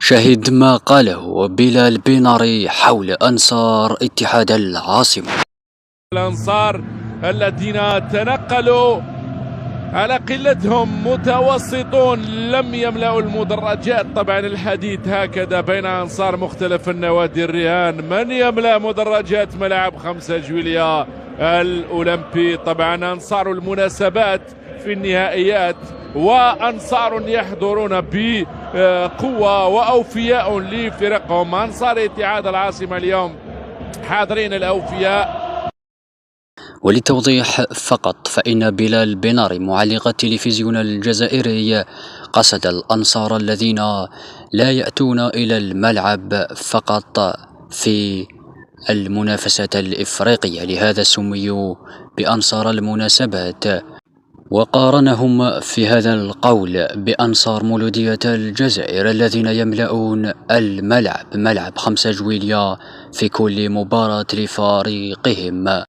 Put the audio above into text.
شاهد ما قاله بلال بناري حول أنصار اتحاد العاصمة. الأنصار الذين تنقلوا على قلتهم متوسطون لم يملأوا المدرجات. طبعا الحديث هكذا بين أنصار مختلف النوادي الرهان، من يملأ مدرجات ملعب 5 جويلية الأولمبي. طبعا أنصار المناسبات في النهائيات وأنصار يحضرون بقوة وأوفياء لفرقهم. أنصار اتحاد العاصمة اليوم حاضرين الأوفياء. وللتوضيح فقط، فإن بلال بناري معلق التلفزيون الجزائري قصد الأنصار الذين لا يأتون إلى الملعب فقط في المنافسة الإفريقية، لهذا سميوا بأنصار المناسبات، وقارنهم في هذا القول بأنصار مولودية الجزائر الذين يملؤون الملعب، ملعب 5 جويلية في كل مباراة لفريقهم.